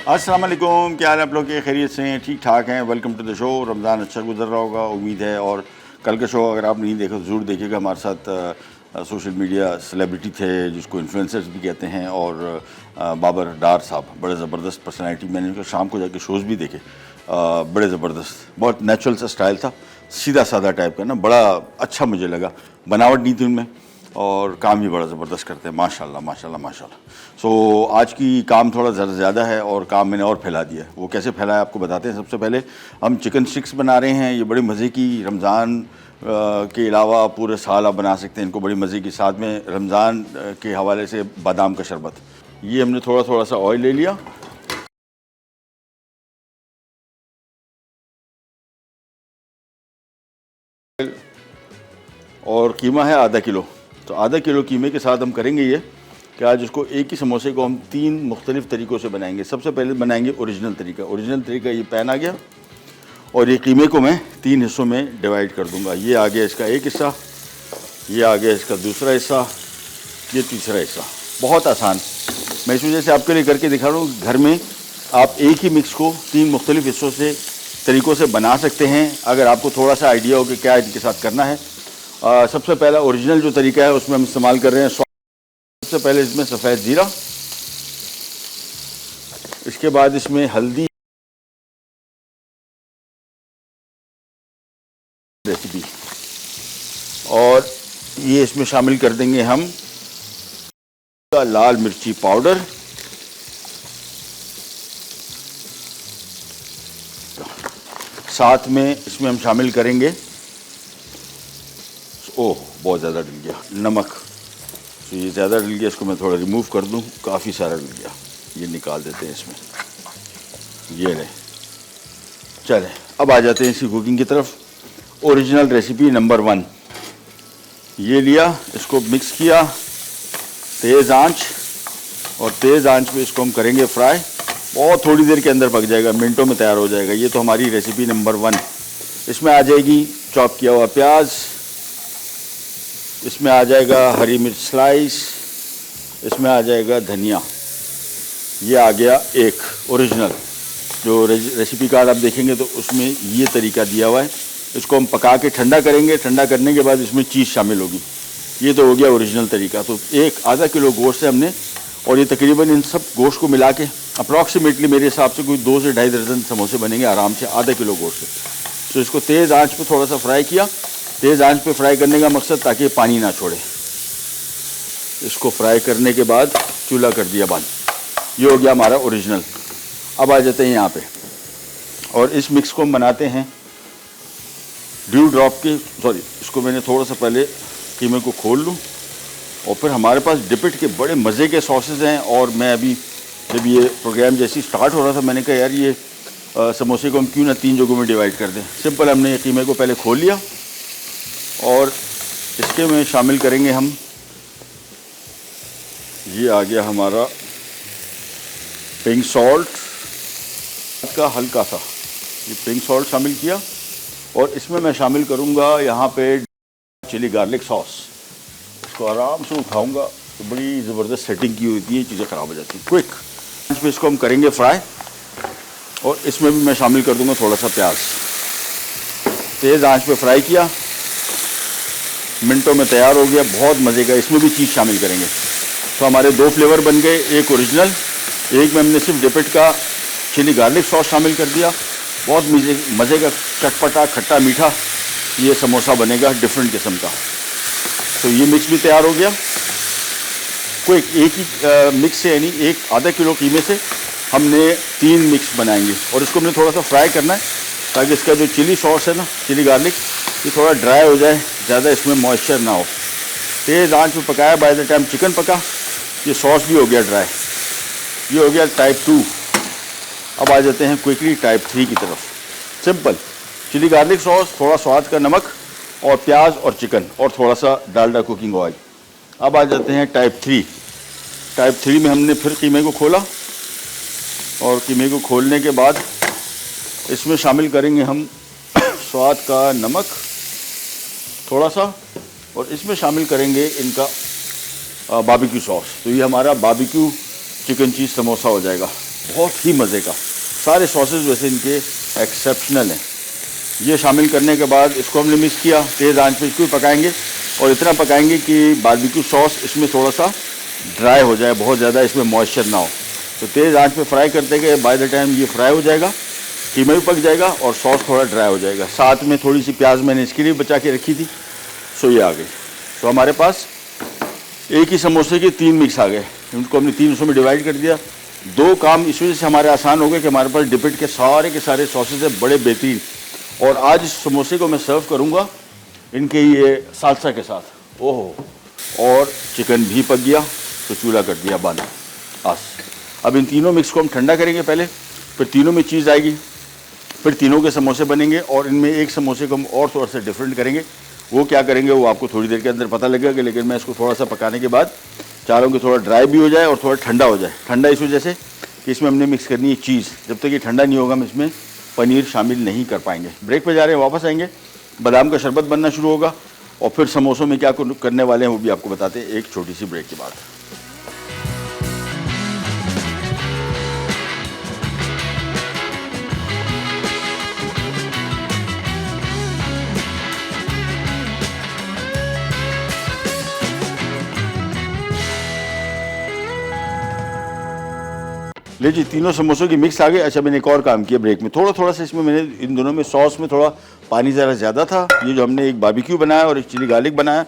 अस्सलाम वालेकुम, क्या हाल है आप लोग के? खैरियत से हैं? ठीक ठाक हैं? Welcome to the show. Ramzan अच्छा गुजर रहा होगा उम्मीद है। और कल का शो अगर आप नहीं देखा तो ज़रूर देखिएगा। हमारे साथ सोशल मीडिया सेलिब्रिटी थे जिसको इन्फ्लुएंसर्स भी कहते हैं, और बाबर डार साहब बड़े ज़बरदस्त पर्सनैलिटी। मैंने उनके शाम को जाके शोज़ भी देखे, बड़े ज़बरदस्त, बहुत नेचुरल सा स्टाइल था, सीधा साधा टाइप का ना, बड़ा अच्छा मुझे लगा। बनावट नहीं थी उनमें और काम भी बड़ा ज़बरदस्त करते हैं, माशाल्लाह माशाल्लाह माशाल्लाह। सो आज की काम थोड़ा ज़्यादा है और काम मैंने और फैला दिया है। वो कैसे फैला है आपको बताते हैं। सबसे पहले हम चिकन स्टिक्स बना रहे हैं। ये बड़े मज़े की, रमज़ान के अलावा पूरे साल आप बना सकते हैं इनको, बड़ी मज़े की। साथ में रमज़ान के हवाले से बादाम का शरबत। ये हमने थोड़ा थोड़ा सा ऑयल ले लिया, और कीमा है आधा किलो। तो आधा किलो कीमे के साथ हम करेंगे ये कि आज इसको, एक ही समोसे को हम 3 मुख्तलिफ़ तरीक़ों से बनाएंगे। सबसे पहले बनाएंगे ओरिजिनल तरीका। ओरिजिनल तरीका, ये पैन आ गया और ये कीमे को मैं 3 हिस्सों में डिवाइड कर दूंगा। ये आ गया इसका एक हिस्सा, ये आ गया इसका दूसरा हिस्सा, ये तीसरा हिस्सा। बहुत आसान, मैं इस वजह से आपके लिए करके दिखा रहा हूँ। घर में आप एक ही मिक्स को 3 मुख्तलिफ़ हिस्सों से, तरीक़ों से बना सकते हैं, अगर आपको थोड़ा सा आइडिया हो कि क्या इनके साथ करना है। सबसे पहला ओरिजिनल जो तरीका है उसमें हम इस्तेमाल कर रहे हैं। सबसे पहले इसमें सफ़ेद ज़ीरा, इसके बाद इसमें हल्दी, रेसिपी, और ये इसमें शामिल कर देंगे हम लाल मिर्ची पाउडर, साथ में इसमें हम शामिल करेंगे, ओह बहुत ज़्यादा डल गया, नमक। तो ये ज़्यादा डल गया, इसको मैं थोड़ा रिमूव कर दूं, काफ़ी सारा डल गया, ये निकाल देते हैं इसमें। ये ले, चलें अब आ जाते हैं इसकी कुकिंग की तरफ। ओरिजिनल रेसिपी नंबर 1, ये लिया, इसको मिक्स किया, तेज़ आंच, और तेज़ आंच पे इसको हम करेंगे फ्राई। बहुत थोड़ी देर के अंदर पक जाएगा, मिनटों में तैयार हो जाएगा। ये तो हमारी रेसिपी नंबर 1। इसमें आ जाएगी चॉप किया हुआ प्याज, इसमें आ जाएगा हरी मिर्च स्लाइस, इसमें आ जाएगा धनिया। ये आ गया एक ओरिजिनल। जो रेसिपी कार्ड आप देखेंगे तो उसमें ये तरीका दिया हुआ है। इसको हम पका के ठंडा करेंगे, ठंडा करने के बाद इसमें चीज़ शामिल होगी। ये तो हो गया ओरिजिनल तरीका। तो एक आधा किलो गोश्त है हमने, और ये तकरीबन इन सब गोश्त को मिला के अप्रॉक्सीमेटली मेरे हिसाब से कोई 2 से ढाई दर्जन समोसे बनेंगे आराम से, आधा किलो गोश्त से। तो इसको तेज़ आंच पे थोड़ा सा फ्राई किया। तेज़ आंच पे फ्राई करने का मकसद ताकि पानी ना छोड़े। इसको फ्राई करने के बाद चूल्हा कर दिया बंद। ये हो गया हमारा ओरिजिनल। अब आ जाते हैं यहाँ पे, और इस मिक्स को हम बनाते हैं ड्यू ड्रॉप के, सॉरी, इसको मैंने थोड़ा सा पहले कीमे को खोल लूँ। और फिर हमारे पास डिपिट के बड़े मज़े के सॉसेज हैं। और मैं अभी जब ये प्रोग्राम जैसे स्टार्ट हो रहा था, मैंने कहा यार ये समोसे को हम क्यों ना 3 जगहों में डिवाइड कर दें। सिंपल, हमने ये कीमे को पहले खोल लिया, और इसके में शामिल करेंगे हम, ये आ गया हमारा पिंक सॉल्ट का हल्का सा, ये पिंक सॉल्ट शामिल किया। और इसमें मैं शामिल करूँगा यहाँ पे चिली गार्लिक सॉस। इसको आराम से उठाऊँगा तो बड़ी ज़बरदस्त सेटिंग की होती है, चीज़ें ख़राब हो जाती हैं। क्विक आंच पे इसको हम करेंगे फ्राई, और इसमें भी मैं शामिल कर दूँगा थोड़ा सा प्याज। तेज़ आंच पे फ्राई किया, मिनटों में तैयार हो गया, बहुत मज़े का। इसमें भी चीज़ शामिल करेंगे। तो हमारे 2 फ्लेवर बन गए, एक ओरिजिनल, एक में हमने सिर्फ डिपिट का चिली गार्लिक सॉस शामिल कर दिया। बहुत मज़े का चटपटा खट्टा मीठा ये समोसा बनेगा डिफरेंट किस्म का। तो ये मिक्स भी तैयार हो गया। कोई एक ही मिक्स से, यानी एक आधा किलो कीमे से हमने 3 मिक्स बनाएंगे, और इसको हमने थोड़ा सा फ्राई करना है ताकि इसका जो चिली सॉस है ना, चिली गार्लिक, ये थोड़ा ड्राई हो जाए, ज़्यादा इसमें मॉइस्चर ना हो। तेज़ आंच में पकाया, बाय द टाइम चिकन पका, ये सॉस भी हो गया ड्राई। ये हो गया टाइप 2। अब आ जाते हैं क्विकली टाइप 3 की तरफ। सिंपल, चिली गार्लिक सॉस, थोड़ा स्वाद का नमक, और प्याज और चिकन, और थोड़ा सा डालडा कुकिंग ऑयल। अब आ जाते हैं टाइप 3। टाइप 3 में हमने फिर कीमे को खोला, और कीमे को खोलने के बाद इसमें शामिल करेंगे हम स्वाद का नमक थोड़ा सा, और इसमें शामिल करेंगे इनका बारबेक्यू सॉस। तो ये हमारा बारबेक्यू चिकन चीज़ समोसा हो जाएगा, बहुत ही मज़े का। सारे सॉसेज वैसे इनके एक्सेप्शनल हैं। ये शामिल करने के बाद इसको हमने मिक्स किया, तेज़ आंच पे इसको भी पकाएंगे और इतना पकाएंगे कि बारबेक्यू सॉस इसमें थोड़ा सा ड्राई हो जाए, बहुत ज़्यादा इसमें मॉइस्चर ना हो। तो तेज़ आंच पे फ्राई करते गए, बाय द टाइम ये फ्राई हो जाएगा, कीमा भी पक जाएगा और सॉस थोड़ा ड्राई हो जाएगा। साथ में थोड़ी सी प्याज मैंने इसके लिए बचा के रखी थी, सो ये आ गई। तो हमारे पास एक ही समोसे के 3 मिक्स आ गए, इनको हमने 3 हिस्सों में डिवाइड कर दिया। 2 काम इस वजह से हमारे आसान हो गए कि हमारे पास डिपिट के सारे सॉसेज है, बड़े बेहतरीन। और आज इस समोसे को मैं सर्व करूँगा इनके ये सालसा के साथ। ओहो, और चिकन भी पक गया, तो चूल्हा कर दिया बंद। बस अब इन तीनों मिक्स को हम ठंडा करेंगे पहले, फिर तीनों में चीज़ आएगी, फिर तीनों के समोसे बनेंगे। और इनमें एक समोसे को हम और थोड़ा सा डिफरेंट करेंगे। वो क्या करेंगे वो आपको थोड़ी देर के अंदर पता लगेगा, लेकिन मैं इसको थोड़ा सा पकाने के बाद चाह रहा हूँ कि थोड़ा ड्राई भी हो जाए और थोड़ा ठंडा हो जाए। ठंडा इस वजह से कि इसमें हमने मिक्स करनी है चीज़, जब तक ये ठंडा नहीं होगा हम इसमें पनीर शामिल नहीं कर पाएंगे। ब्रेक पे जा रहे हैं, वापस आएंगे, बादाम का शरबत बनना शुरू होगा और फिर समोसों में क्या करने वाले हैं वो भी आपको बताते हैं एक छोटी सी ब्रेक के बाद। ले जी, तीनों समोसों की मिक्स आ गई। अच्छा, मैंने एक और काम किया ब्रेक में, थोड़ा सा इसमें मैंने इन दोनों में सॉस में थोड़ा पानी ज़रा ज़्यादा था। ये जो हमने एक बारबेक्यू बनाया और एक चिली गार्लिक बनाया,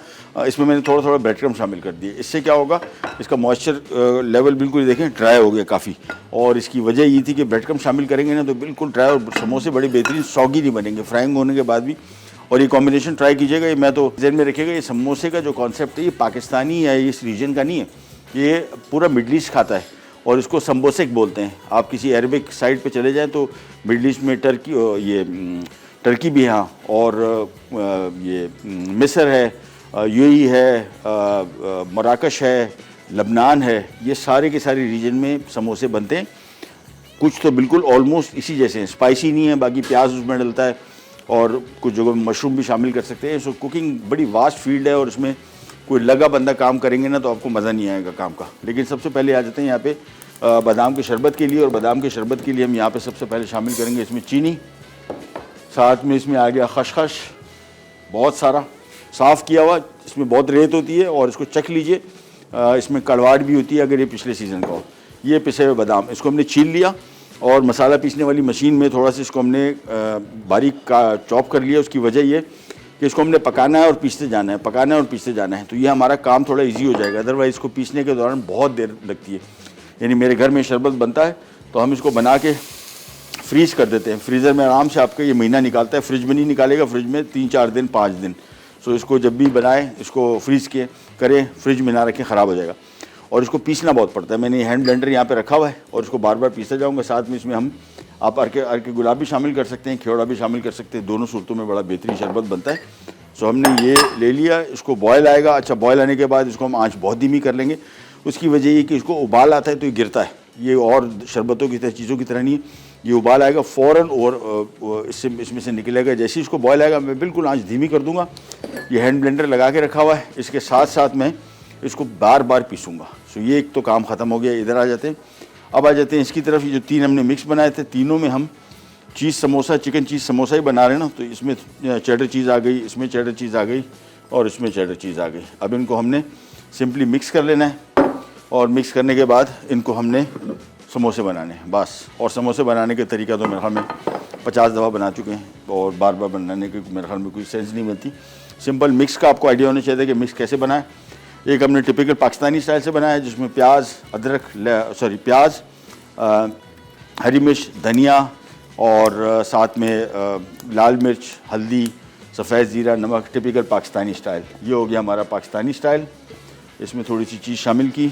इसमें मैंने थोड़ा ब्रेड क्रम्ब शामिल कर दिए। इससे क्या होगा, इसका मॉइस्चर लेवल बिल्कुल देखें ड्राई हो गया काफ़ी। और इसकी वजह ये थी कि ब्रेड क्रम्ब शामिल करेंगे ना तो बिल्कुल ड्राई और समोसे बड़े बेहतरीन सॉगी नहीं बनेंगे फ्राइंग होने के बाद भी। और ये कॉम्बिनेशन ट्राई कीजिएगा। ये मैं तो ज़हन में रखिएगा, ये समोसे का जो कॉन्सेप्ट है ये पाकिस्तानी या इस रीजन का नहीं है, ये पूरा मिडल ईस्ट खाता है और इसको संबोसेक बोलते हैं। आप किसी अरबिक साइड पे चले जाएं तो मिडल ईस्ट में टर्की भी है यहाँ, और ये मिस्र है, यूएई है, मराकश है, लबनान है, ये सारे के सारे रीजन में समोसे बनते हैं। कुछ तो बिल्कुल ऑलमोस्ट इसी जैसे हैं, स्पाइसी नहीं है, बाकी प्याज उसमें डलता है और कुछ जगह मशरूम भी शामिल कर सकते हैं। सो कुकिंग बड़ी वास्ट फील्ड है और इसमें कोई लगा बंदा काम करेंगे ना तो आपको मज़ा नहीं आएगा काम का। लेकिन सबसे पहले आ जाते हैं यहाँ पे बादाम के शरबत के लिए। और बादाम के शरबत के लिए हम यहाँ पे सबसे पहले शामिल करेंगे इसमें चीनी, साथ में इसमें आ गया खसखस, बहुत सारा साफ़ किया हुआ, इसमें बहुत रेत होती है और इसको चख लीजिए, इसमें कड़वाहट भी होती है अगर ये पिछले सीज़न का हो। ये पिसे हुए बादाम, इसको हमने छील लिया और मसाला पीसने वाली मशीन में थोड़ा सा इसको हमने बारीक का चॉप कर लिया। उसकी वजह ये कि इसको हमने पकाना है और पीसते जाना है, पकाना है और पीसते जाना है, तो ये हमारा काम थोड़ा इजी हो जाएगा। अदरवाइज़ इसको पीसने के दौरान बहुत देर लगती है। यानी मेरे घर में शरबत बनता है तो हम इसको बना के फ्रीज़ कर देते हैं, फ्रीज़र में आराम से आपका ये महीना निकालता है। फ्रिज में नहीं निकालेगा, फ्रिज में 3-4 दिन 5 दिन। सो इसको जब भी बनाएं इसको फ्रीज़ के करें, फ्रिज में ना रखें, ख़राब हो जाएगा। और इसको पीसना बहुत पड़ता है। मैंने हैंड ब्लेंडर यहाँ पे रखा हुआ है और इसको बार बार पीसता जाऊँगा। साथ में इसमें हम आप अर्के गुलाब भी शामिल कर सकते हैं, खेवड़ा भी शामिल कर सकते हैं, दोनों सूरतों में बड़ा बेहतरीन शरबत बनता है। सो हमने ये ले लिया, इसको बॉयल आएगा। अच्छा, बॉयल आने के बाद इसको हम आँच बहुत धीमी कर लेंगे। उसकी वजह ये कि इसको उबाल आता है तो ये गिरता है, ये और शरबतों की तरह चीज़ों की तरह नहीं है। ये उबाल आएगा फ़ौरन और इसमें से निकलेगा। जैसे ही इसको बॉयल आएगा मैं बिल्कुल आँच धीमी कर दूँगा। ये हैंड ब्लेंडर लगा के रखा हुआ है, इसके साथ साथ मैं इसको बार बार पीसूँगा। सो ये एक तो काम ख़त्म हो गया। इधर आ जाते हैं, अब आ जाते हैं इसकी तरफ। ये जो 3 हमने मिक्स बनाए थे, तीनों में हम चीज़ समोसा, चिकन चीज़ समोसा ही बना रहे हैं ना, तो इसमें चेडर चीज़ आ गई, इसमें चेडर चीज़ आ गई और इसमें चेडर चीज़ आ गई। अब इनको हमने सिंपली मिक्स कर लेना है और मिक्स करने के बाद इनको हमने समोसे बनाने हैं बस। और समोसे बनाने के तरीका तो मेरे ख्याल में 50 दफ़ा बना चुके हैं और बार बार बनाने की मेरे ख्याल में कोई सेंस नहीं मिलती। सिंपल मिक्स का आपको आइडिया होना चाहिए कि मिक्स कैसे बनाएं। एक हमने टिपिकल पाकिस्तानी स्टाइल से बनाया है जिसमें प्याज, प्याज, हरी मिर्च, धनिया और साथ में लाल मिर्च, हल्दी, सफ़ेद ज़ीरा, नमक, टिपिकल पाकिस्तानी स्टाइल। ये हो गया हमारा पाकिस्तानी स्टाइल। इसमें थोड़ी सी चीज़ शामिल की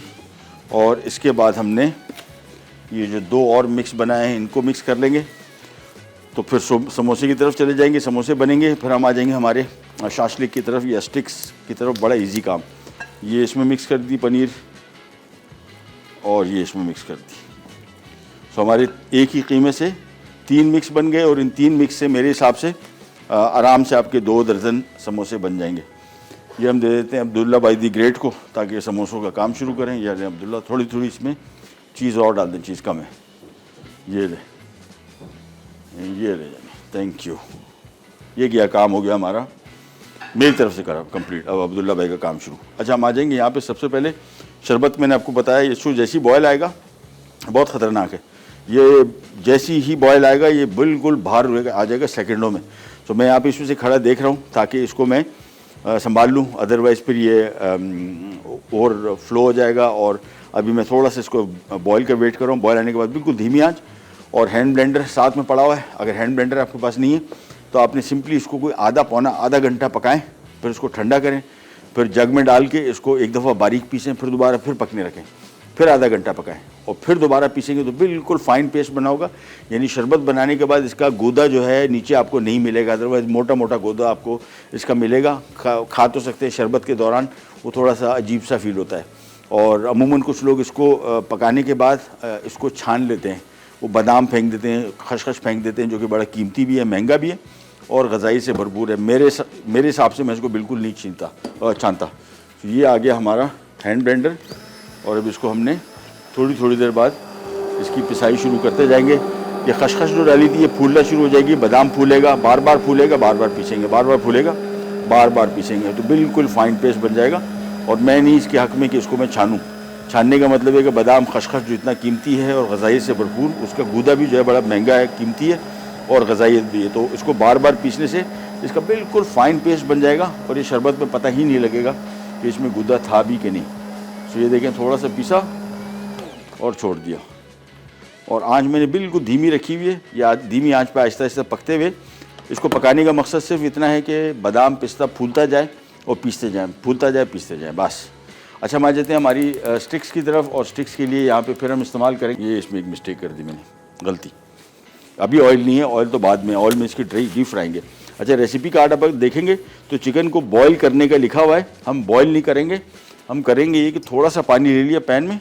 और इसके बाद हमने ये जो 2 और मिक्स बनाए हैं इनको मिक्स कर लेंगे। तो फिर समोसे की तरफ चले जाएंगे, समोसे बनेंगे। फिर हम आ जाएंगे हमारे शाशलिक की तरफ या स्टिक्स की तरफ। बड़ा इजी काम। ये इसमें मिक्स कर दी पनीर और ये इसमें मिक्स कर दी। सो हमारे एक ही कीमे से 3 मिक्स बन गए और इन 3 मिक्स से मेरे हिसाब से आराम से आपके 2 दर्जन समोसे बन जाएंगे। ये हम दे देते हैं अब्दुल्ला भाई दी ग्रेट को ताकि समोसों का काम शुरू करें। या अब्दुल्ला थोड़ी थोड़ी इसमें चीज़ और डाल दें, चीज़ कम है, ये ले जानी, थैंक यू। ये क्या काम हो गया हमारा, मेरी तरफ से करा कंप्लीट। अब अब्दुल्ला भाई का काम शुरू। अच्छा, हम आ जाएंगे यहाँ पे। सबसे पहले शरबत मैंने आपको बताया, इसको जैसी बॉयल आएगा, बहुत ख़तरनाक है ये, जैसी ही बॉयल आएगा ये बिल्कुल बाहर आ जाएगा सेकंडों में। तो मैं यहाँ पे इसमें से खड़ा देख रहा हूँ ताकि इसको मैं संभाल लूँ, अदरवाइज़ फिर ये और फ्लो हो जाएगा। और अभी मैं थोड़ा सा इसको बॉयल का वेट कर रहा हूँ। बॉयल आने के बाद बिल्कुल धीमी आंच, और हैंड ब्लेंडर साथ में पड़ा हुआ है। अगर हैंड ब्लेंडर आपके पास नहीं है तो आपने सिंपली इसको कोई आधा घंटा पकाएं, फिर इसको ठंडा करें, फिर जग में डाल के इसको एक दफ़ा बारीक पीसें, फिर दोबारा फिर पकने रखें, फिर आधा घंटा पकाएं और फिर दोबारा पीसेंगे तो बिल्कुल फाइन पेस्ट बना होगा। यानी शरबत बनाने के बाद इसका गूदा जो है नीचे आपको नहीं मिलेगा, अदरवाइज़ मोटा मोटा गूदा आपको इसका मिलेगा। खा तो सकते हैं, शरबत के दौरान वो थोड़ा सा अजीब सा फील होता है। और अमूमन कुछ लोग इसको पकाने के बाद इसको छान लेते हैं, वो बादाम फेंक देते हैं, खसखस फेंक देते हैं, जो कि बड़ा कीमती भी है, महंगा भी है और ग़ज़ाई से भरपूर है। मेरे हिसाब से मैं इसको बिल्कुल नहीं छानता। तो ये आ गया हमारा हैंड ब्लेंडर, और अब इसको हमने थोड़ी देर बाद इसकी पिसाई शुरू करते जाएंगे। ये खसखस जो डाली थी ये फूलना शुरू हो जाएगी, बादाम फूलेगा, बार बार फूलेगा, बार बार पीसेंगे, बार बार फूलेगा, बार बार पीसेंगे, तो बिल्कुल फाइन पेस्ट बन जाएगा। और मैं नहीं इसके हक़ में कि इसको मैं छानूँ। छानने का मतलब है कि बादाम खसखस जो इतना कीमती है और ग़ज़ाई से भरपूर, उसका गूदा भी जो है बड़ा महंगा है, कीमती है और ग़ज़ाइयत भी है, तो इसको बार बार पीसने से इसका बिल्कुल फ़ाइन पेस्ट बन जाएगा और ये शरबत में पता ही नहीं लगेगा कि इसमें गूदा था भी कि नहीं। तो ये देखें, थोड़ा सा पीसा और छोड़ दिया, और आंच मैंने बिल्कुल धीमी रखी हुई है। या धीमी आंच पे आहिस्ता आहिस्ता पकते हुए इसको पकाने का मकसद सिर्फ इतना है कि बादाम पिस्ता फूलता जाए और पीसते जाएँ, फूलता जाए पीसते जाएँ, बस। अच्छा, हम आ जाते हैं हमारी स्टिक्स की तरफ। और स्टिक्स के लिए यहाँ पे फिर हम इस्तेमाल करेंगे, ये इसमें एक मिस्टेक कर दी मैंने, गलती। अभी ऑयल नहीं है, ऑयल तो बाद में, ऑयल में इसकी डीप फ्राएंगे। अच्छा, रेसिपी कार्ड आप देखेंगे तो चिकन को बॉईल करने का लिखा हुआ है। हम बॉईल नहीं करेंगे, हम करेंगे ये कि थोड़ा सा पानी ले लिया पैन में,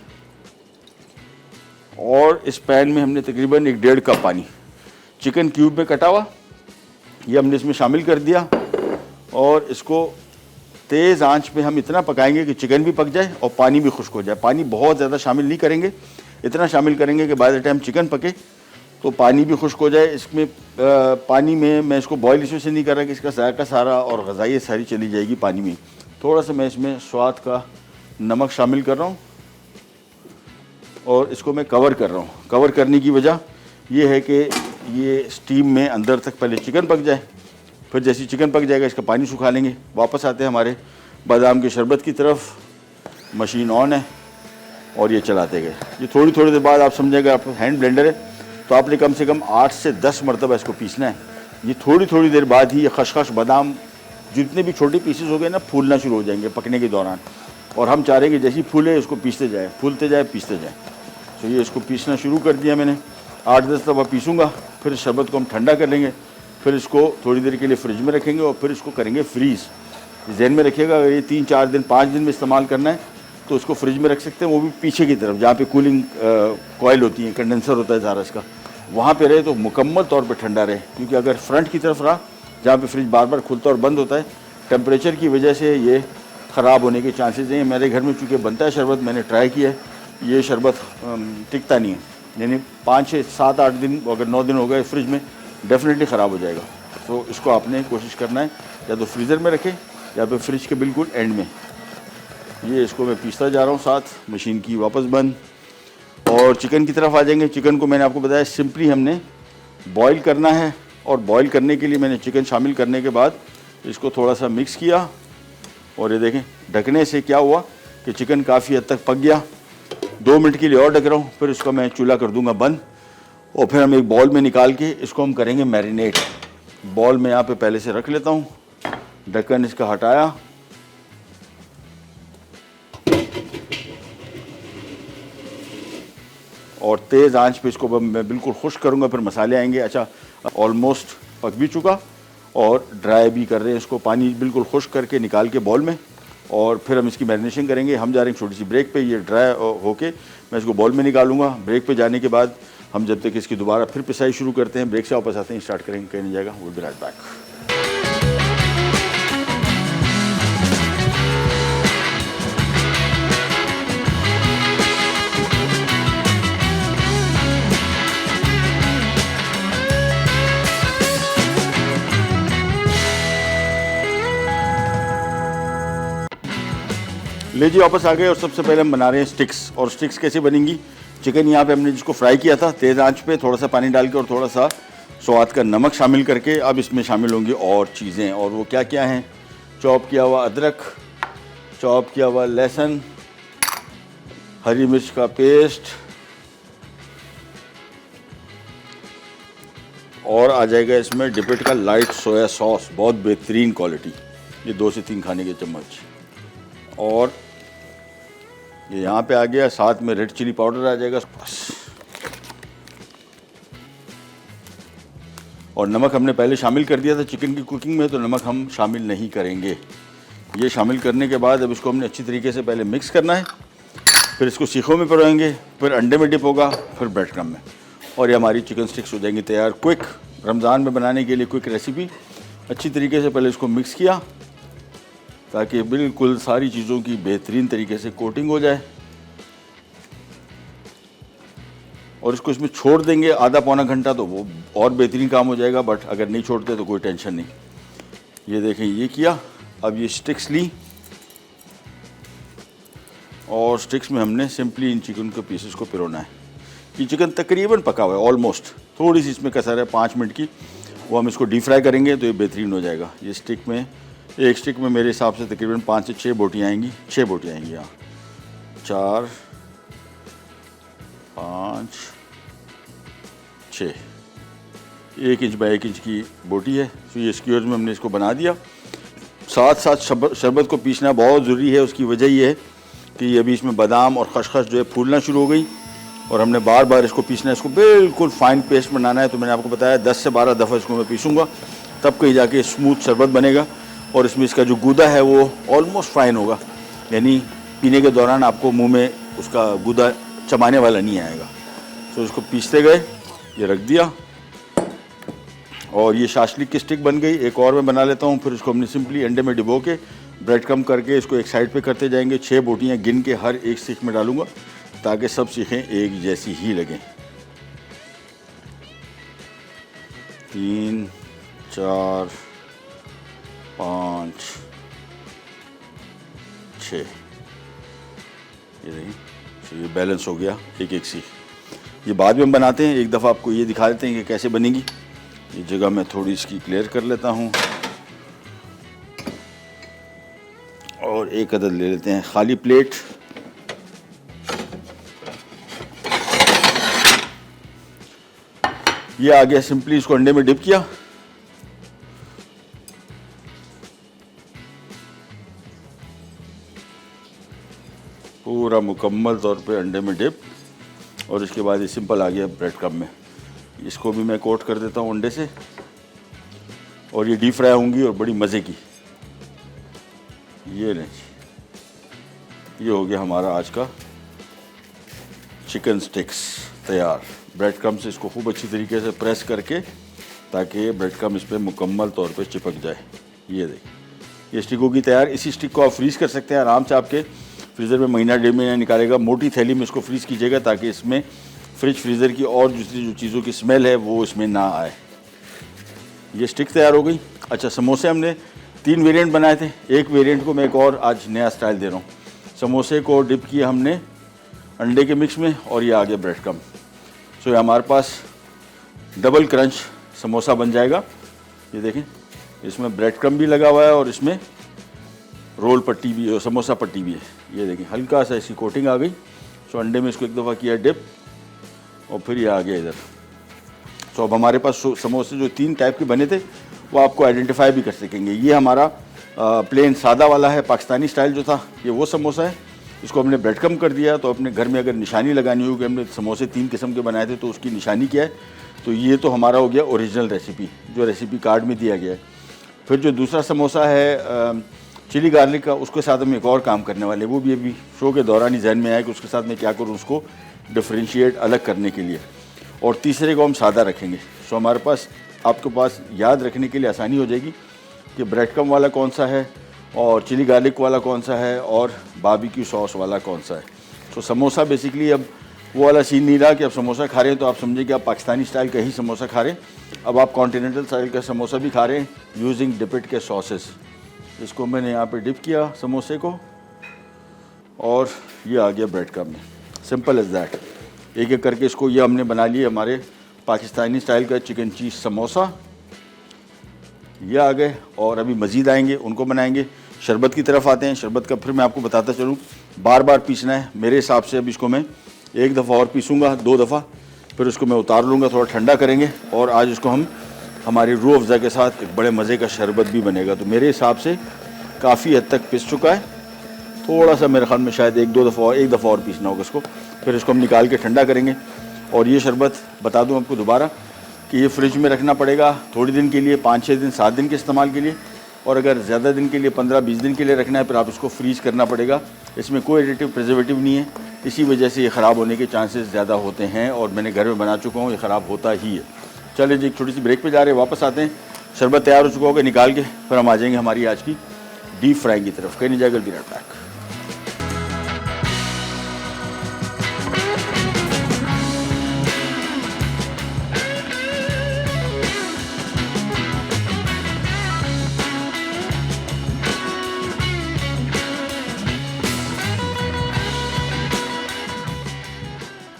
और इस पैन में हमने तकरीबन 1.5 कप पानी चिकन क्यूब में कटा हुआ ये हमने इसमें शामिल कर दिया। और इसको तेज़ आंच पे हम इतना पकाएंगे कि चिकन भी पक जाए और पानी भी खुश्क हो जाए। पानी बहुत ज़्यादा शामिल नहीं करेंगे, इतना शामिल करेंगे कि बाय द टाइम चिकन पके तो पानी भी खुश्क हो जाए। इसमें पानी में मैं इसको बॉयल इसमें से नहीं कर रहा कि इसका जायका सारा और ग़ज़ाइयत सारी चली जाएगी पानी में। थोड़ा सा मैं इसमें स्वाद का नमक शामिल कर रहा हूँ और इसको मैं कवर कर रहा हूँ। कवर करने की वजह यह है कि ये स्टीम में अंदर तक पहले चिकन पक जाए, फिर जैसे चिकन पक जाएगा इसका पानी सुखा लेंगे। वापस आते हैं हमारे बादाम के शरबत की तरफ। मशीन ऑन है और ये चलाते गए। ये थोड़ी देर बाद आप समझेगा, आप हैंड ब्लेंडर है तो आपने कम से कम 8 से 10 मरतबा इसको पीसना है। ये थोड़ी देर बाद ही ये खसखस बादाम जितने भी छोटे पीसेस हो गए ना, फूलना शुरू हो जाएंगे पकने के दौरान। और हम चाह रहे हैं कि जैसे ही फूले इसको पीसते जाए, फूलते जाए, पीसते जाए। तो ये इसको पीसना शुरू कर दिया मैंने, 8-10 दफ़ा पीसूँगा। फिर शरबत को हम ठंडा कर लेंगे, फिर इसको थोड़ी देर के लिए फ्रिज में रखेंगे और फिर इसको करेंगे फ्रीज़। जहन में रखिएगा, अगर ये 3-4 दिन 5 दिन में इस्तेमाल करना है तो उसको फ्रिज में रख सकते हैं, वो भी पीछे की तरफ जहाँ पे कूलिंग कॉयल होती है, कंडेंसर होता है ज़ारा इसका, वहाँ पे रहे तो मुकम्मल तौर पे ठंडा रहे। क्योंकि अगर फ्रंट की तरफ रहा जहाँ पे फ्रिज बार बार खुलता और बंद होता है, टेम्परेचर की वजह से ये ख़राब होने के चांसेस हैं। मेरे घर में चूँकि बनता है शरबत, मैंने ट्राई किया है, ये शरबत टिकता नहीं है। यानी 5-6-7-8 दिन, अगर 9 दिन हो गए फ्रिज में, डेफिनेटली ख़राब हो जाएगा। तो इसको आपने कोशिश करना है या तो फ्रीज़र में रखें या फिर फ्रिज के बिल्कुल एंड में। ये इसको मैं पीसता जा रहा हूँ, साथ मशीन की वापस बंद। और चिकन की तरफ आ जाएंगे। चिकन को मैंने आपको बताया सिंपली हमने बॉईल करना है, और बॉईल करने के लिए मैंने चिकन शामिल करने के बाद इसको थोड़ा सा मिक्स किया। और ये देखें, ढकने से क्या हुआ कि चिकन काफ़ी हद तक पक गया। 2 मिनट के लिए और ढक रहा हूँ, फिर इसको मैं चूल्हा कर दूँगा बंद। और फिर हम एक बॉल में निकाल के इसको हम करेंगे मैरिनेट। बॉल में यहाँ पे पहले से रख लेता हूँ, ढक्कन इसका हटाया, और तेज़ आंच पे इसको मैं बिल्कुल खुश्क करूँगा, फिर मसाले आएंगे। अच्छा, ऑलमोस्ट पक भी चुका और ड्राई भी कर रहे हैं इसको, पानी बिल्कुल खुश्क करके निकाल के बॉल में, और फिर हम इसकी मैरिनेशन करेंगे। हम जा रहे हैं छोटी सी ब्रेक पे। ये ड्राई होके मैं इसको बॉल में निकालूंगा। ब्रेक पे जाने के बाद हम जब तक इसकी दोबारा फिर पिसाई शुरू करते हैं, ब्रेक से वापस आते हैं, स्टार्ट करेंगे, कहीं नहीं जाएगा। Will be right back. ले जी वापस आ गए और सबसे पहले हम बना रहे हैं स्टिक्स। और स्टिक्स कैसे बनेंगी? चिकन यहाँ पे हमने जिसको फ्राई किया था तेज़ आंच पे, थोड़ा सा पानी डाल के और थोड़ा सा स्वाद का नमक शामिल करके अब इसमें शामिल होंगी और चीज़ें। और वो क्या क्या हैं? चॉप किया हुआ अदरक, चॉप किया हुआ लहसुन, हरी मिर्च का पेस्ट, और आ जाएगा इसमें डिपिट का लाइट सोया सॉस, बहुत बेहतरीन क्वालिटी, ये 2 से 3 खाने के चम्मच। और ये यहाँ पे आ गया, साथ में रेड चिली पाउडर आ जाएगा बस। और नमक हमने पहले शामिल कर दिया था चिकन की कुकिंग में, तो नमक हम शामिल नहीं करेंगे। ये शामिल करने के बाद अब इसको हमने अच्छी तरीके से पहले मिक्स करना है, फिर इसको सीखों में पिरोएंगे, फिर अंडे में डिप होगा, फिर ब्रेड क्रम्ब में, और ये हमारी चिकन स्टिक्स हो जाएंगी तैयार। क्विक रमज़ान में बनाने के लिए क्विक रेसिपी। अच्छी तरीके से पहले इसको मिक्स किया ताकि बिल्कुल सारी चीज़ों की बेहतरीन तरीके से कोटिंग हो जाए, और इसको इसमें छोड़ देंगे आधा पौना घंटा तो वो और बेहतरीन काम हो जाएगा। बट अगर नहीं छोड़ते तो कोई टेंशन नहीं। ये देखें, ये किया। अब ये स्टिक्स ली और स्टिक्स में हमने सिंपली इन चिकन के पीसेस को पिरोना है। ये चिकन तकरीबन पका हुआ है ऑलमोस्ट, थोड़ी सी इसमें कसर है 5 मिनट की, वो हम इसको डीप फ्राई करेंगे तो ये बेहतरीन हो जाएगा। ये स्टिक में, एक स्टिक में मेरे हिसाब से तकरीबन 5 से 6 बोटियाँ आएंगी, 6 बोटियाँ आएंगी। यहाँ 4 5 6, 1 इंच बाई 1 इंच की बोटी है। तो ये स्क्यूअर्स में हमने इसको बना दिया। साथ साथ शरबत को पीसना बहुत ज़रूरी है। उसकी वजह ये है कि अभी इसमें बादाम और खसखस जो है फूलना शुरू हो गई, और हमने बार बार इसको पीसना है, इसको बिल्कुल फाइन पेस्ट बनाना है। तो मैंने आपको बताया 10 से 12 दफ़ा इसको मैं पीसूँगा, तब कहीं जाके स्मूथ शरबत बनेगा। और इसमें इसका जो गूदा है वो ऑलमोस्ट फाइन होगा, यानी पीने के दौरान आपको मुंह में उसका गूदा चबाने वाला नहीं आएगा। तो इसको पीसते गए, ये रख दिया, और ये शाशलिक की स्टिक बन गई। एक और मैं बना लेता हूँ। फिर इसको हमने सिंपली अंडे में डिबो के ब्रेड क्रम्ब करके इसको एक साइड पे करते जाएंगे। 6 बोटियाँ गिन के हर एक सीख में डालूंगा ताकि सब सीखें एक जैसी ही लगें। 3 4 5 6, ये देखिए, तो ये बैलेंस हो गया एक एक सीख। ये बाद में हम बनाते हैं, एक दफ़ा आपको ये दिखा देते हैं कि कैसे बनेगी। ये जगह मैं थोड़ी इसकी क्लियर कर लेता हूँ, और एक अदद ले लेते हैं खाली प्लेट। ये आ गया, सिंपली इसको अंडे में डिप किया, पूरा मुकम्मल तौर पे अंडे में डिप, और इसके बाद ये सिंपल आ गया ब्रेड क्रम्ब में। इसको भी मैं कोट कर देता हूँ अंडे से, और ये डीप फ्राई होंगी और बड़ी मज़े की। ये लें, ये हो गया हमारा आज का चिकन स्टिक्स तैयार। ब्रेड क्रम्ब से इसको खूब अच्छी तरीके से प्रेस करके ताकि ब्रेड क्रम्ब इस पर मुकम्मल तौर पे चिपक जाए। ये देखिए, ये स्टिक होगी तैयार। इसी स्टिक को आप फ्रीज़ कर सकते हैं आराम से, आपके फ्रीज़र में महीना 1.5 महीना निकालेगा। मोटी थैली में इसको फ्रीज़ कीजिएगा ताकि इसमें फ्रिज फ्रीज़र की और दूसरी जो चीज़ों की स्मेल है वो इसमें ना आए। ये स्टिक तैयार हो गई। अच्छा, समोसे हमने 3 वेरिएंट बनाए थे, एक वेरिएंट को मैं एक और आज नया स्टाइल दे रहा हूँ। समोसे को डिप किया हमने अंडे के मिक्स में, और ये आ गया ब्रेड क्रम्ब। सो ये हमारे पास डबल क्रंच समोसा बन जाएगा। ये देखें, इसमें ब्रेड क्रम्ब भी लगा हुआ है और इसमें रोल पट्टी भी, समोसा पट्टी भी है। ये देखें, हल्का सा इसकी कोटिंग आ गई। सो अंडे में इसको एक दफ़ा किया डिप, और फिर ये आ गया इधर। तो अब हमारे पास समोसे जो 3 टाइप के बने थे वो आपको आइडेंटिफाई भी कर सकेंगे। ये हमारा प्लेन सादा वाला है, पाकिस्तानी स्टाइल जो था, ये वो समोसा है। इसको हमने ब्रेड क्रम्ब कर दिया। तो अपने घर में अगर निशानी लगानी हो कि हमने समोसे 3 किस्म के बनाए थे तो उसकी निशानी क्या है, तो ये तो हमारा हो गया ओरिजिनल रेसिपी, जो रेसिपी कार्ड में दिया गया है। फिर जो दूसरा समोसा है चिली गार्लिक का, उसके साथ हम एक और काम करने वाले, वो भी अभी शो के दौरान ही जहन में आया कि उसके साथ मैं क्या करूँ उसको डिफ्रेंशिएट अलग करने के लिए। और तीसरे को हम सादा रखेंगे। सो हमारे पास, आपके पास याद रखने के लिए आसानी हो जाएगी कि ब्रेड क्रम्ब वाला कौन सा है, और चिली गार्लिक वाला कौन सा है, और बारबेक्यू सॉस वाला कौन सा है। तो समोसा बेसिकली अब वो वाला सीन नहीं रहा कि आप समोसा खा रहे हैं तो आप समझे कि आप पाकिस्तानी स्टाइल का ही समोसा खा रहे हैं। अब आप कॉन्टिनेंटल स्टाइल का समोसा भी खा रहे हैं यूजिंग डिपिट के सॉसेस। इसको मैंने यहाँ पे डिप किया समोसे को, और ये आ गया ब्रेड क्रम्ब में, सिंपल एज दैट। एक एक करके इसको ये हमने बना लिए हमारे पाकिस्तानी स्टाइल का चिकन चीज़ समोसा, ये आ गए। और अभी मज़ीद आएंगे, उनको बनाएंगे। शरबत की तरफ आते हैं। शरबत का फिर मैं आपको बताता चलूँ, बार बार पीसना है मेरे हिसाब से। अब इसको मैं एक दफ़ा और पीसूँगा, 2 दफ़ा, फिर उसको मैं उतार लूँगा, थोड़ा ठंडा करेंगे। और आज इसको हम हमारी रूह अफ़ज़ा के साथ एक बड़े मज़े का शरबत भी बनेगा। तो मेरे हिसाब से काफ़ी हद तक पिस चुका है, थोड़ा सा मेरे ख्याल में शायद एक दफ़ा और पीसना होगा इसको। फिर इसको हम निकाल के ठंडा करेंगे। और ये शरबत बता दूं आपको दोबारा कि ये फ्रिज में रखना पड़ेगा थोड़ी दिन के लिए, 5-6 दिन 7 दिन के इस्तेमाल के लिए। और अगर ज़्यादा दिन के लिए 15-20 दिन के लिए रखना है, फिर आप इसको फ्रीज़ करना पड़ेगा। इसमें कोई एडिटिव प्रिजर्वेटिव नहीं है, इसी वजह से ये ख़राब होने के चांसेस ज़्यादा होते हैं। और मैंने घर में बना चुका हूँ, ये ख़राब होता ही है। चलिए जी, एक छोटी सी ब्रेक पे जा रहे हैं, वापस आते हैं। शरबत तैयार हो चुका होगा, निकाल के फिर हम आ जाएंगे हमारी आज की डीप फ्राइंग की तरफ। कहीं नहीं जाएगा, बी राइट बैक।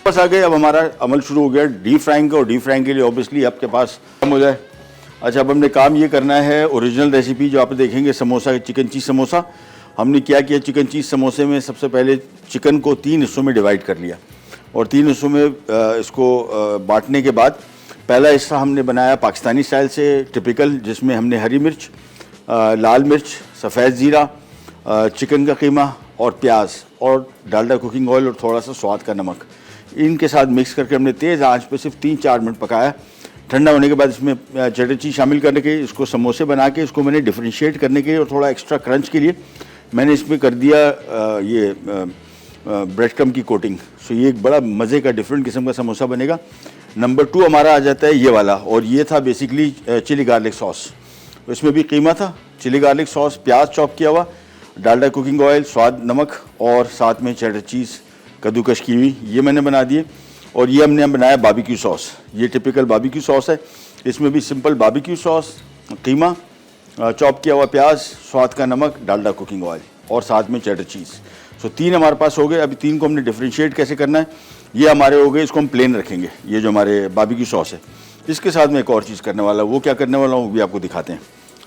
वापस आ गए। अब हमारा अमल शुरू हो गया डीप फ्राइंग का। और डीप फ्राइंग के लिए ऑब्वियसली आपके पास कम हो जाए। अच्छा, अब हमने काम ये करना है, ओरिजिनल रेसिपी जो आप देखेंगे समोसा, चिकन चीज़ समोसा। हमने क्या किया, चिकन चीज़ समोसे में सबसे पहले चिकन को 3 हिस्सों में डिवाइड कर लिया। और 3 हिस्सों में इसको बांटने के बाद पहला हिस्सा हमने बनाया पाकिस्तानी स्टाइल से टिपिकल, जिसमें हमने हरी मिर्च, लाल मिर्च, सफ़ेद ज़ीरा, चिकन का कीमा और प्याज और डालडा कुकिंग ऑयल और थोड़ा सा स्वाद का नमक, इनके साथ मिक्स करके हमने तेज़ आंच पे सिर्फ 3-4 मिनट पकाया। ठंडा होने के बाद इसमें चटर चीज़ शामिल करने के, इसको समोसे बना के इसको मैंने डिफ्रेंशिएट करने के लिए और थोड़ा एक्स्ट्रा क्रंच के लिए मैंने इसमें कर दिया ये ब्रेड क्रम्ब की कोटिंग। सो ये एक बड़ा मज़े का डिफरेंट किस्म का समोसा बनेगा। नंबर 2 हमारा आ जाता है ये वाला, और ये था बेसिकली चिली गार्लिक सॉस। तो इसमें भी कीमा था, चिली गार्लिक सॉस, प्याज चॉप किया हुआ, डालडा कुकिंग ऑयल, स्वाद नमक और साथ में चटर चीज़ कद्दूकश की हुई, ये मैंने बना दिए। और ये हमने बनाया बारबेक्यू सॉस। ये टिपिकल बारबेक्यू सॉस है। इसमें भी सिंपल बारबेक्यू सॉस, कीमा, चॉप किया हुआ प्याज, स्वाद का नमक, डालडा कुकिंग ऑयल और साथ में चटर चीज़। सो 3 हमारे पास हो गए। अभी 3 को हमने डिफ्रेंशिएट कैसे करना है, ये हमारे हो गए। इसको हम प्लेन रखेंगे, ये जो हमारे बारबेक्यू सॉस है। इसके साथ में एक और चीज़ करने वाला, वो क्या करने वाला हूँ वो भी आपको दिखाते हैं।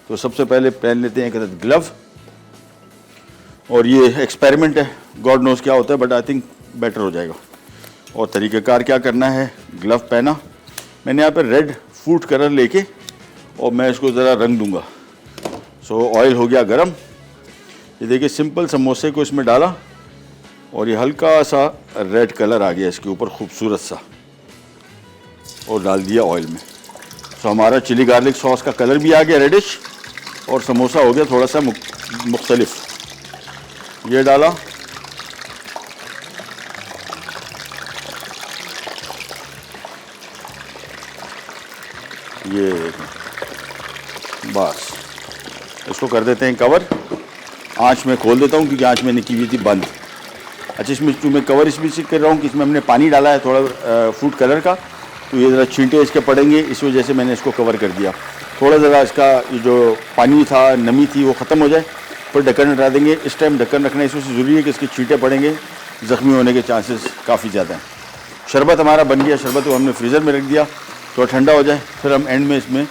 तो सबसे पहले पहन लेते हैं एक ग्लव, और ये एक्सपेरिमेंट है, गॉड नोज क्या होता है, बट आई थिंक बेटर हो जाएगा। और तरीक़ेकार क्या करना है, ग्लव पहना, मैंने यहाँ पे रेड फूड कलर लेके और मैं इसको ज़रा रंग दूंगा। सो ऑयल हो गया गरम। ये देखिए सिंपल समोसे को इसमें डाला और ये हल्का सा रेड कलर आ गया इसके ऊपर, खूबसूरत सा, और डाल दिया ऑयल में। सो हमारा चिली गार्लिक सॉस का कलर भी आ गया रेडिश, और समोसा हो गया थोड़ा सा मुख्तलिफ। ये डाला, ये बस इसको कर देते हैं कवर। आंच में खोल देता हूँ क्योंकि आंच मैंने की हुई थी बंद। अच्छा, इसमें मैं कवर इसलिए कर रहा हूँ कि इसमें हमने पानी डाला है थोड़ा फूड कलर का, तो ये ज़रा छींटे इसके पड़ेंगे, इस वजह से मैंने इसको कवर कर दिया। थोड़ा ज़रा इसका ये जो पानी था, नमी थी, वो ख़त्म हो जाए, फिर ढक्कन हटा देंगे। इस टाइम ढक्कन रखना इसमें से ज़रूरी है कि इसके छींटे पड़ेंगे, ज़ख्मी होने के चांसेस काफ़ी ज़्यादा हैं। शरबत हमारा बन गया। शरबत को हमने फ्रीज़र में रख दिया, थोड़ा ठंडा हो जाए, फिर हम एंड में इसमें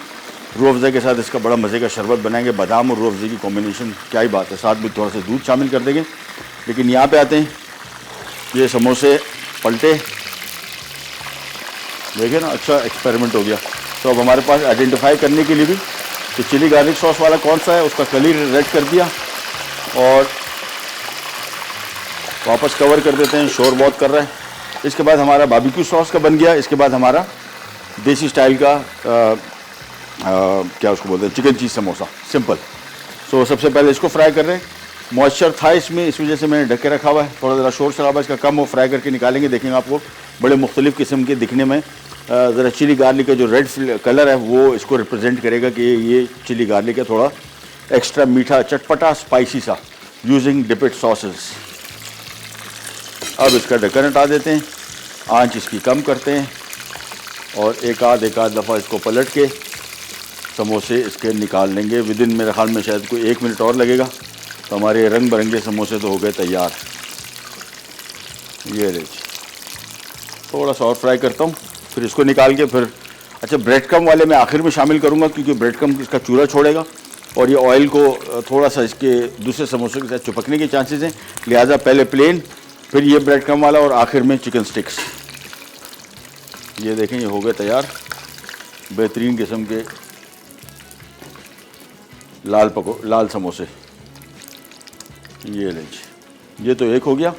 रूह अफ़ज़ा के साथ इसका बड़ा मज़े का शरबत बनाएंगे। बादाम और रूह अफ़ज़ा की कॉम्बिनेशन क्या ही बात है, साथ में थोड़ा सा दूध शामिल कर देंगे। लेकिन यहाँ पे आते हैं, ये समोसे पलटे, देखिए ना, अच्छा एक्सपेरिमेंट हो गया। तो अब हमारे पास आइडेंटिफाई करने के लिए भी कि चिली गार्लिक सॉस वाला कौन सा है, उसका कलर रेड कर दिया और वापस कवर कर देते हैं, शोर बहुत कर रहा है। इसके बाद हमारा बारबेक्यू सॉस का बन गया। इसके बाद हमारा देसी स्टाइल का क्या उसको बोलते हैं, चिकन चीज़ समोसा, सिंपल। सो सबसे पहले इसको फ्राई कर रहे हैं। मॉइस्चर था इसमें, इस वजह से मैंने ढक के रखा हुआ है। थोड़ा ज़रा शोर शराबा इसका कम हो, फ्राई करके निकालेंगे, देखेंगे आपको बड़े मुख्तलिफ़ किस्म के दिखने में। ज़रा चिली गार्लिक का जो रेड कलर है वो इसको रिप्रेजेंट करेगा कि ये चिली गार्लिक है, थोड़ा एक्स्ट्रा मीठा, चटपटा, स्पाइसी सा, यूजिंग डिपिट सॉसेस। अब इसका ढक्कन हटा देते हैं, आंच इसकी कम करते हैं और एक आध दफ़ा इसको पलट के समोसे इसके निकाल लेंगे। विदिन मेरे ख्याल में शायद कोई 1 मिनट और लगेगा, तो हमारे रंग बिरंगे समोसे तो हो गए तैयार। ये ले, थोड़ा सा और फ्राई करता हूँ, फिर इसको निकाल के फिर अच्छा ब्रेड क्रम वाले मैं आखिर में शामिल करूँगा, क्योंकि ब्रेड क्रम इसका चूरा छोड़ेगा और ये ऑयल को थोड़ा सा इसके दूसरे समोसों के साथ चिपकने के चांसेस हैं, लिहाजा पहले प्लेन, फिर ये ब्रेड क्रम वाला और आखिर में चिकन स्टिक्स। ये देखें, ये हो गए तैयार बेहतरीन किस्म के लाल समोसे। ये लीजिए, ये तो एक हो गया।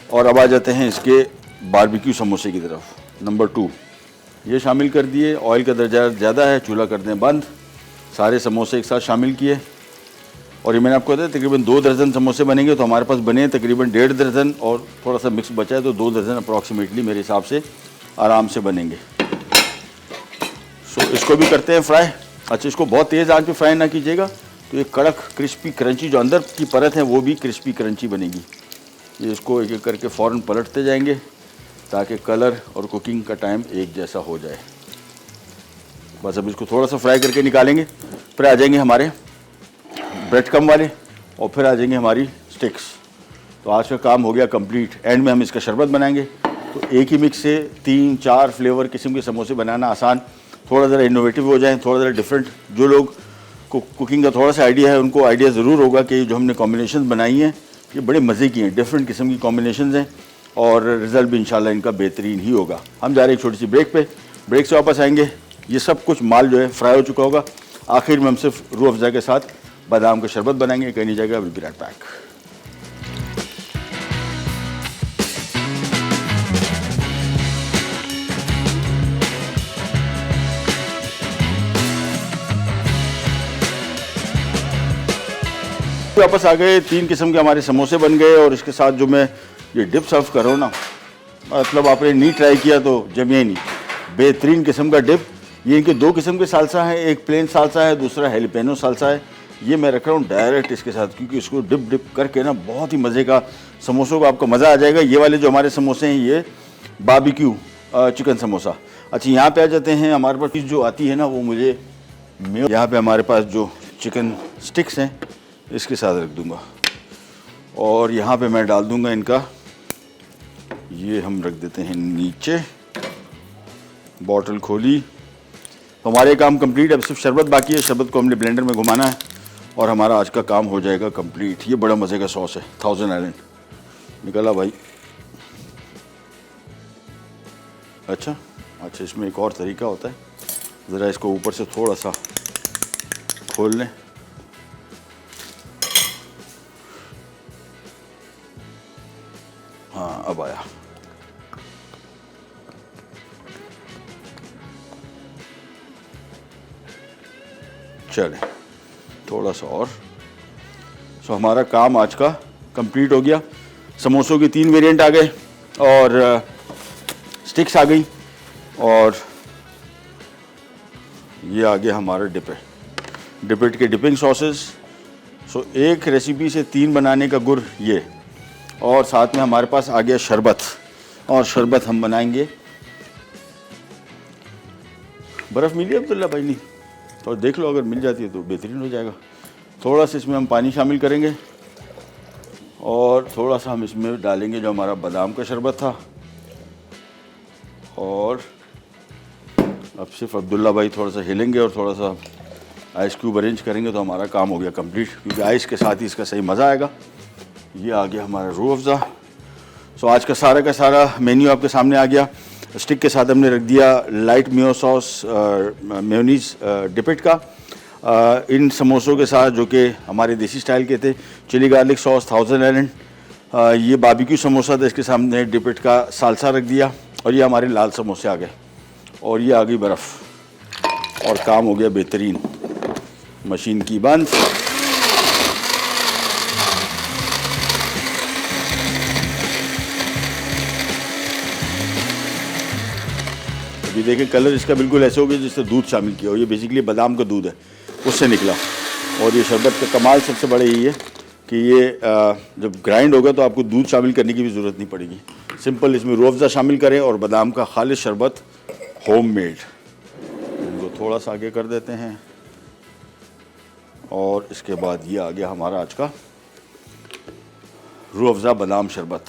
और अब आ जाते हैं इसके बारबेक्यू समोसे की तरफ। नंबर 2 ये शामिल कर दिए। ऑयल का दर्जा ज़्यादा है, चूल्हा कर दें बंद। सारे समोसे एक साथ शामिल किए और ये मैंने आपको बताया तकरीबन 2 दर्जन समोसे बनेंगे, तो हमारे पास बने तकरीबन 1.5 दर्जन और थोड़ा सा मिक्स बचा है, तो 2 दर्जन अप्रॉक्सीमेटली मेरे हिसाब से आराम से बनेंगे। सो इसको भी करते हैं फ्राई। अच्छा, इसको बहुत तेज़ आंच पे फ्राई ना कीजिएगा, तो ये कड़क क्रिस्पी क्रंची जो अंदर की परत है वो भी क्रिस्पी क्रंची बनेगी। ये इसको एक एक करके फ़ौरन पलटते जाएंगे ताकि कलर और कुकिंग का टाइम एक जैसा हो जाए। बस अब इसको थोड़ा सा फ्राई करके निकालेंगे, फिर आ जाएंगे हमारे ब्रेड क्रम वाले और फिर आ जाएंगे हमारी स्टिक्स। तो आज का काम हो गया कंप्लीट। एंड में हम इसका शरबत बनाएंगे। तो एक ही मिक्स से 3-4 फ्लेवर किस्म के समोसे बनाना आसान, थोड़ा ज़रा इनोवेटिव हो जाए, थोड़ा ज़रा डिफरेंट। जो लोग को कुकिंग का थोड़ा सा आइडिया है उनको आइडिया ज़रूर होगा कि जो हमने कॉम्बिनेशन बनाई हैं ये बड़े मज़े की हैं, डिफरेंट किस्म की कॉम्बिनेशन हैं और रिज़ल्ट भी इंशाल्लाह इनका बेहतरीन ही होगा। हम जा रहे हैं एक छोटी सी ब्रेक पे, ब्रेक से वापस आएंगे। ये सब कुछ माल जो है फ्राई हो चुका होगा। आखिर में हम सिर्फ रूह अफ़ज़ा के साथ बादाम का शरबत बनाएंगे। कहीं नहीं जाएगा, विल बी राइट बैक। वापस आ गए। 3 किस्म के हमारे समोसे बन गए और इसके साथ जो मैं ये डिप सर्व कर रहा हूँ ना, मतलब आपने नहीं ट्राई किया तो जमिए नहीं। बेहतरीन किस्म का डिप। ये इनके 2 किस्म के सालसा हैं, एक प्लेन सालसा है, दूसरा हेलिपेनो सालसा है। ये मैं रख रहा हूँ डायरेक्ट इसके साथ, क्योंकि इसको डिप करके ना बहुत ही मज़े का समोसों का आपको मज़ा आ जाएगा। ये वाले जो हमारे समोसे हैं ये बारबेक्यू चिकन समोसा। अच्छा, यहाँ पे आ जाते हैं। हमारे पास चीज़ जो आती है ना वो मुझे यहाँ पे हमारे पास जो चिकन स्टिक्स हैं इसके साथ रख दूँगा और यहाँ पे मैं डाल दूँगा इनका, ये हम रख देते हैं नीचे। बॉटल खोली तो हमारे काम कंप्लीट। अब सिर्फ शरबत बाकी है। शरबत को हमने ब्लेंडर में घुमाना है और हमारा आज का काम हो जाएगा कंप्लीट। ये बड़ा मज़े का सॉस है, थाउजेंड आइलैंड निकला भाई। अच्छा, इसमें एक और तरीका होता है, ज़रा इसको ऊपर से थोड़ा सा खोल लें। हाँ, अब आया। चले थोड़ा सा और। सो हमारा काम आज का कंप्लीट हो गया। समोसों की 3 वेरिएंट आ गए और स्टिक्स आ गई और ये आ गया हमारा डिपेट के डिपिंग सॉसेस। सो एक रेसिपी से 3 बनाने का गुर ये, और साथ में हमारे पास आ गया शरबत। और शरबत हम बनाएंगे। बर्फ़ मिली अब्दुल्ला भाई? नहीं, तो देख लो, अगर मिल जाती है तो बेहतरीन हो जाएगा। थोड़ा सा इसमें हम पानी शामिल करेंगे और थोड़ा सा हम इसमें डालेंगे जो हमारा बादाम का शरबत था। और अब सिर्फ अब्दुल्ला भाई थोड़ा सा हिलेंगे और थोड़ा सा आइस क्यूब अरेंज करेंगे तो हमारा काम हो गया कंप्लीट, क्योंकि आइस के साथ ही इसका सही मज़ा आएगा। ये आ गया हमारा रूह अफ़ज़ा। सो आज का सारा मेन्यू आपके सामने आ गया। स्टिक के साथ हमने रख दिया लाइट मेयो सॉस मेयोनीज़ डिपिट का। इन समोसों के साथ जो कि हमारे देसी स्टाइल के थे, chilli garlic sauce, thousand island. ये बारबेक्यू समोसा था, इसके सामने डिपिट का सालसा रख दिया। और ये हमारे लाल समोसे आ गए और ये आ गई बर्फ़ और काम हो गया बेहतरीन। मशीन की बंद। अभी देखें कलर इसका बिल्कुल ऐसे हो गया जिससे दूध शामिल किया हो। ये बेसिकली बादाम का दूध है, उससे निकला। और ये शरबत का कमाल सबसे बड़ा यही है कि ये जब ग्राइंड होगा तो आपको दूध शामिल करने की भी ज़रूरत नहीं पड़ेगी। सिंपल इसमें रूह अफ़ज़ा शामिल करें और बादाम का खालिश शरबत होममेड। इनको थोड़ा सा आगे कर देते हैं और इसके बाद ये आ गया हमारा आज का रूह अफ़ज़ा बादाम शरबत।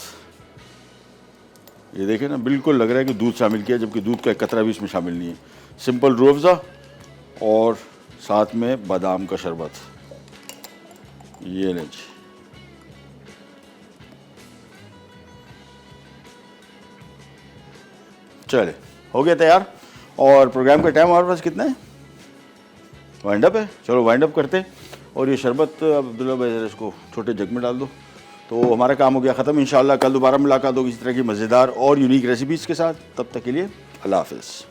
ये देखें ना, बिल्कुल लग रहा है कि दूध शामिल किया, जबकि दूध का एक कतरा भी इसमें शामिल नहीं है। सिंपल रूह अफ़ज़ा और साथ में बादाम का शरबत। ये लें जी, चले हो गया तैयार। और प्रोग्राम का टाइम हमारे पास कितना है? वाइंड अप है। चलो वाइंड अप करते हैं। और ये शरबत अब्दुल्ला भाई ज़रा इसको छोटे जग में डाल दो। तो हमारा काम हो गया ख़त्म। इंशाअल्लाह कल दोबारा मुलाकात होगी इस तरह की मज़ेदार और यूनिक रेसिपीज़ के साथ। तब तक के लिए अल्लाह हाफ़िज़।